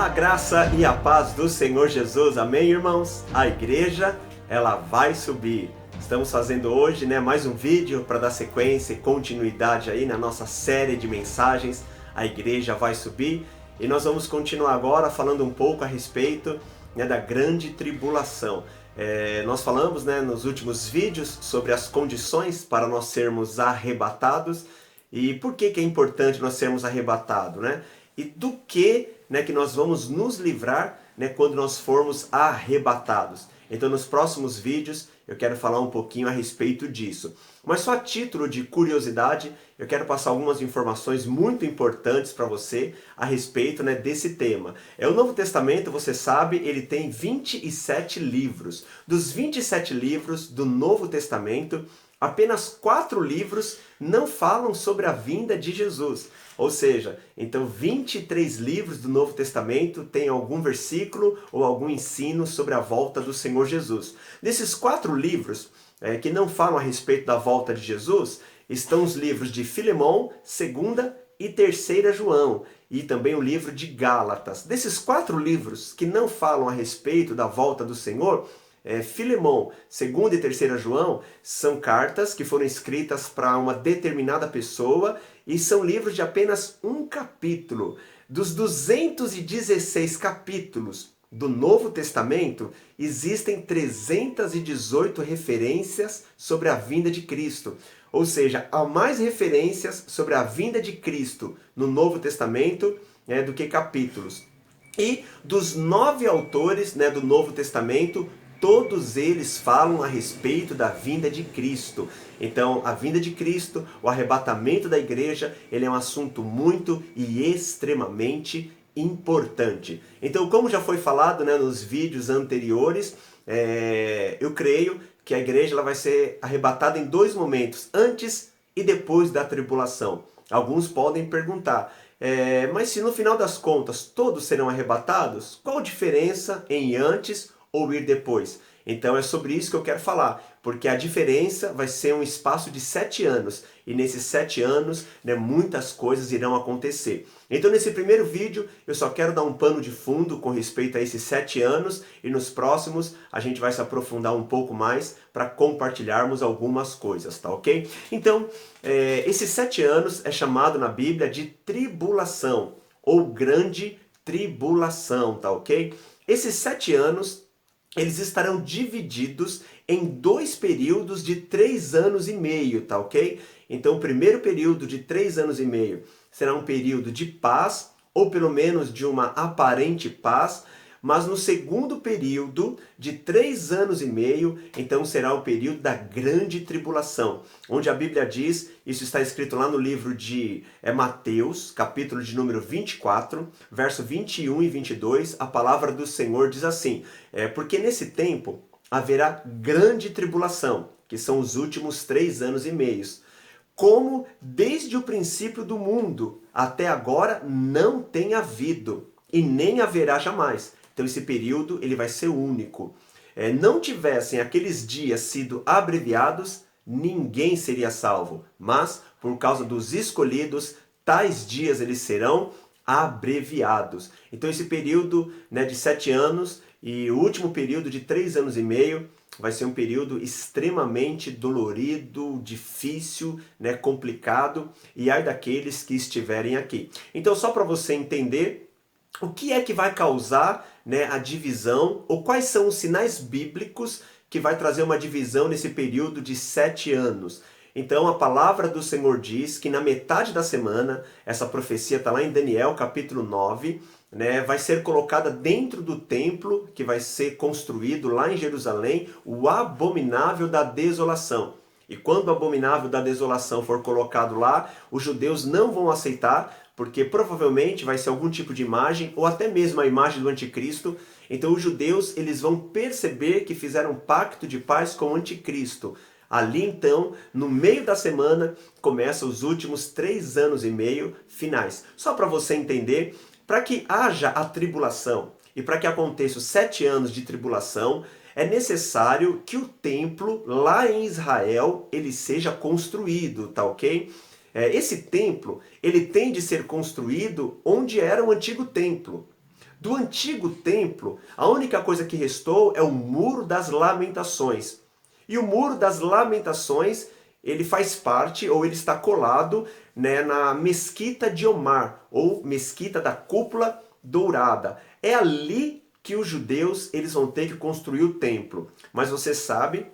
A graça e a paz do Senhor Jesus, amém, irmãos? A igreja, ela vai subir. Estamos fazendo hoje, mais um vídeo para dar sequência e continuidade aí na nossa série de mensagens. A igreja vai subir e nós vamos continuar agora falando um pouco a respeito da grande tribulação. Nós falamos nos últimos vídeos sobre as condições para nós sermos arrebatados e por que é importante nós sermos arrebatados, e do que nós vamos nos livrar quando nós formos arrebatados. Então nos próximos vídeos eu quero falar um pouquinho a respeito disso. Mas só a título de curiosidade, eu quero passar algumas informações muito importantes para você a respeito desse tema. O Novo Testamento, você sabe, ele tem 27 livros. Dos 27 livros do Novo Testamento, apenas 4 livros não falam sobre a vinda de Jesus. Ou seja, então 23 livros do Novo Testamento têm algum versículo ou algum ensino sobre a volta do Senhor Jesus. Desses 4 livros que não falam a respeito da volta de Jesus, estão os livros de Filemão, 2ª e 3ª João, e também o livro de Gálatas. Desses 4 livros que não falam a respeito da volta do Senhor, Filemão, 2ª e 3ª João são cartas que foram escritas para uma determinada pessoa e são livros de apenas um capítulo. Dos 216 capítulos do Novo Testamento, existem 318 referências sobre a vinda de Cristo. Ou seja, há mais referências sobre a vinda de Cristo no Novo Testamento do que capítulos. E dos 9 autores do Novo Testamento, todos eles falam a respeito da vinda de Cristo. Então, a vinda de Cristo, o arrebatamento da igreja, ele é um assunto muito e extremamente importante. Então, como já foi falado nos vídeos anteriores, eu creio que a igreja ela vai ser arrebatada em 2 momentos, antes e depois da tribulação. Alguns podem perguntar, mas se no final das contas todos serão arrebatados, qual a diferença em antes ou ir depois? Então é sobre isso que eu quero falar, porque a diferença vai ser um espaço de 7 anos, e nesses 7 anos muitas coisas irão acontecer. Então nesse primeiro vídeo eu só quero dar um pano de fundo com respeito a esses 7 anos, e nos próximos a gente vai se aprofundar um pouco mais para compartilharmos algumas coisas, tá ok? Então esses 7 anos é chamado na Bíblia de tribulação, ou grande tribulação, tá ok? Esses 7 anos eles estarão divididos em 2 períodos de 3 anos e meio, tá ok? Então o primeiro período de 3 anos e meio será um período de paz, ou pelo menos de uma aparente paz, mas no segundo período de 3 anos e meio, então será o período da grande tribulação, onde a Bíblia diz, isso está escrito lá no livro de Mateus, capítulo de número 24, verso 21 e 22, a palavra do Senhor diz assim, porque nesse tempo haverá grande tribulação, que são os últimos 3 anos e meios, como desde o princípio do mundo até agora não tem havido, e nem haverá jamais. Então esse período ele vai ser único. Não tivessem aqueles dias sido abreviados, ninguém seria salvo. Mas por causa dos escolhidos, tais dias eles serão abreviados. Então esse período de 7 anos e o último período de 3 anos e meio vai ser um período extremamente dolorido, difícil, complicado, e ai daqueles que estiverem aqui. Então só para você entender o que é que vai causar a divisão, ou quais são os sinais bíblicos que vai trazer uma divisão nesse período de 7 anos. Então a palavra do Senhor diz que na metade da semana, essa profecia está lá em Daniel capítulo 9, vai ser colocada dentro do templo que vai ser construído lá em Jerusalém, o abominável da desolação. E quando o abominável da desolação for colocado lá, os judeus não vão aceitar, porque provavelmente vai ser algum tipo de imagem, ou até mesmo a imagem do anticristo. Então os judeus eles vão perceber que fizeram um pacto de paz com o anticristo. Ali então, no meio da semana, começam os últimos 3 anos e meio finais. Só para você entender, para que haja a tribulação e para que aconteça os 7 anos de tribulação, é necessário que o templo lá em Israel ele seja construído, tá ok? Esse templo ele tem de ser construído onde era o antigo templo. Do antigo templo, a única coisa que restou é o Muro das Lamentações. E o Muro das Lamentações, ele faz parte, ou ele está colado, né, na Mesquita de Omar, ou Mesquita da Cúpula Dourada. É ali que os judeus eles vão ter que construir o templo. Mas você sabe,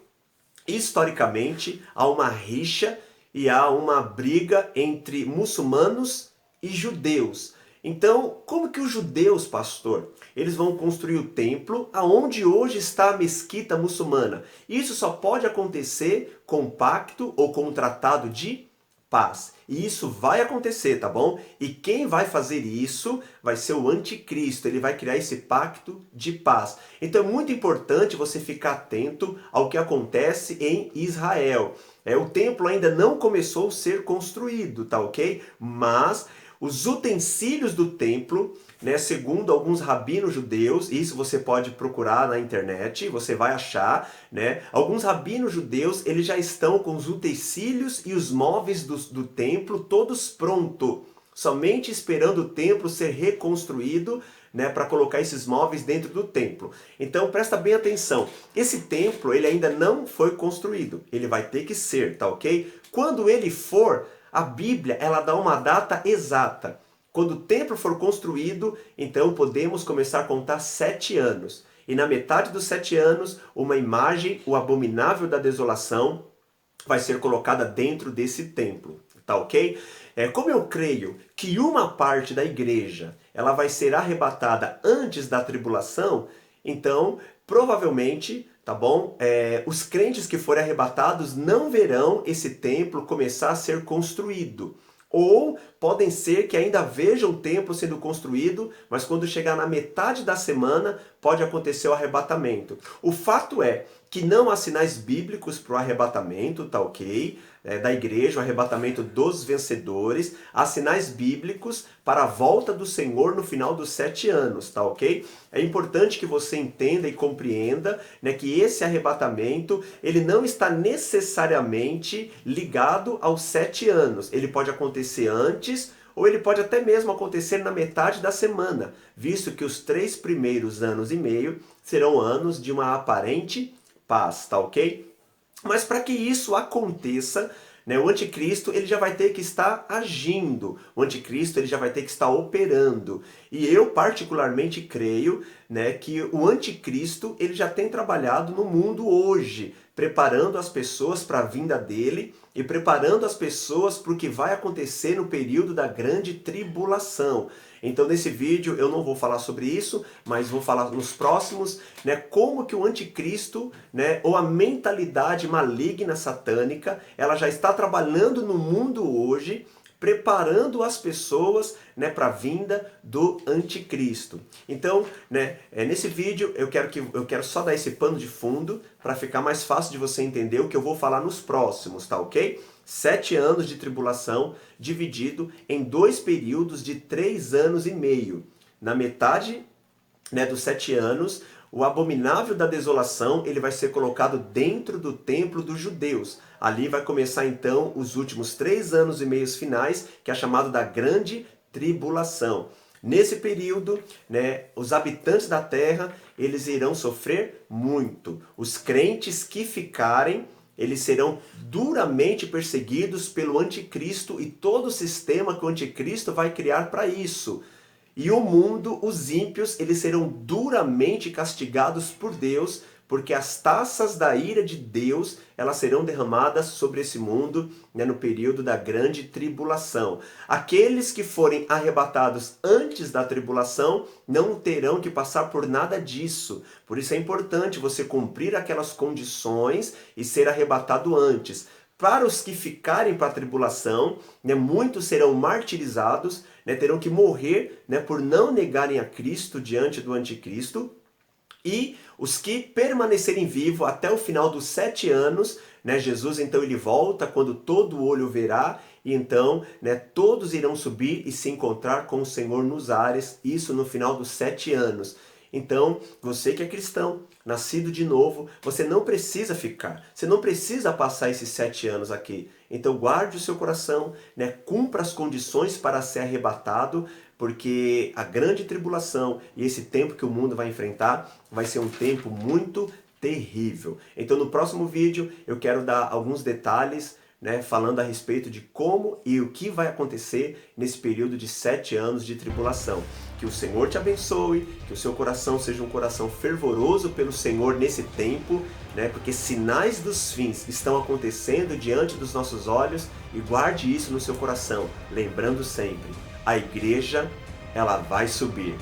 historicamente, há uma rixa e há uma briga entre muçulmanos e judeus. Então, como que os judeus, pastor, eles vão construir o templo aonde hoje está a mesquita muçulmana? Isso só pode acontecer com um pacto ou com um tratado de paz. E isso vai acontecer, tá bom? E quem vai fazer isso vai ser o anticristo. Ele vai criar esse pacto de paz. Então é muito importante você ficar atento ao que acontece em Israel. O templo ainda não começou a ser construído, tá ok? Mas os utensílios do templo, né, segundo alguns rabinos judeus, isso você pode procurar na internet, você vai achar, né? Alguns rabinos judeus, eles já estão com os utensílios e os móveis do templo todos prontos, somente esperando o templo ser reconstruído, né, para colocar esses móveis dentro do templo. Então presta bem atenção, esse templo ele ainda não foi construído, ele vai ter que ser, tá ok? Quando ele for, a Bíblia ela dá uma data exata. Quando o templo for construído, então podemos começar a contar 7 anos. E na metade dos 7 anos, uma imagem, o abominável da desolação, vai ser colocada dentro desse templo. Tá ok? Como eu creio que uma parte da igreja ela vai ser arrebatada antes da tribulação, então provavelmente, tá bom? Os crentes que forem arrebatados não verão esse templo começar a ser construído. Ou podem ser que ainda vejam o templo sendo construído, mas quando chegar na metade da semana, pode acontecer o arrebatamento. O fato é que não há sinais bíblicos para o arrebatamento, tá ok? Da igreja, o arrebatamento dos vencedores. Há sinais bíblicos para a volta do Senhor no final dos 7 anos, tá ok? É importante que você entenda e compreenda, né, que esse arrebatamento, ele não está necessariamente ligado aos 7 anos. Ele pode acontecer antes, ou ele pode até mesmo acontecer na metade da semana, visto que os 3 primeiros anos e meio serão anos de uma aparente paz, tá ok? Mas para que isso aconteça, né, o anticristo ele já vai ter que estar agindo, o anticristo ele já vai ter que estar operando. E eu particularmente creio, né, que o anticristo ele já tem trabalhado no mundo hoje, preparando as pessoas para a vinda dele e preparando as pessoas para o que vai acontecer no período da grande tribulação. Então nesse vídeo eu não vou falar sobre isso, mas vou falar nos próximos, né, como que o anticristo, né, ou a mentalidade maligna satânica, ela já está trabalhando no mundo hoje, preparando as pessoas, né, para a vinda do anticristo. Então, né, nesse vídeo eu quero só dar esse pano de fundo para ficar mais fácil de você entender o que eu vou falar nos próximos, tá ok? 7 anos de tribulação dividido em 2 períodos de 3 anos e meio. Na metade, né, dos 7 anos, o abominável da desolação ele vai ser colocado dentro do templo dos judeus. Ali vai começar então os últimos 3 anos e meios finais, que é chamado da grande tribulação. Nesse período, né, os habitantes da terra eles irão sofrer muito. Os crentes que ficarem, eles serão duramente perseguidos pelo anticristo e todo o sistema que o anticristo vai criar para isso. E o mundo, os ímpios, eles serão duramente castigados por Deus, porque as taças da ira de Deus, elas serão derramadas sobre esse mundo, né, no período da grande tribulação. Aqueles que forem arrebatados antes da tribulação não terão que passar por nada disso. Por isso é importante você cumprir aquelas condições e ser arrebatado antes. Para os que ficarem para a tribulação, né, muitos serão martirizados, né, terão que morrer, né, por não negarem a Cristo diante do anticristo. E os que permanecerem vivos até o final dos 7 anos, né, Jesus então ele volta quando todo olho verá, e então, né, todos irão subir e se encontrar com o Senhor nos ares, isso no final dos 7 anos. Então, você que é cristão, nascido de novo, você não precisa ficar, você não precisa passar esses 7 anos aqui. Então guarde o seu coração, né, cumpra as condições para ser arrebatado, porque a grande tribulação e esse tempo que o mundo vai enfrentar vai ser um tempo muito terrível. Então no próximo vídeo eu quero dar alguns detalhes, né, falando a respeito de como e o que vai acontecer nesse período de 7 anos de tribulação. Que o Senhor te abençoe, que o seu coração seja um coração fervoroso pelo Senhor nesse tempo, né, porque sinais dos fins estão acontecendo diante dos nossos olhos, e guarde isso no seu coração, lembrando sempre, a igreja, ela vai subir.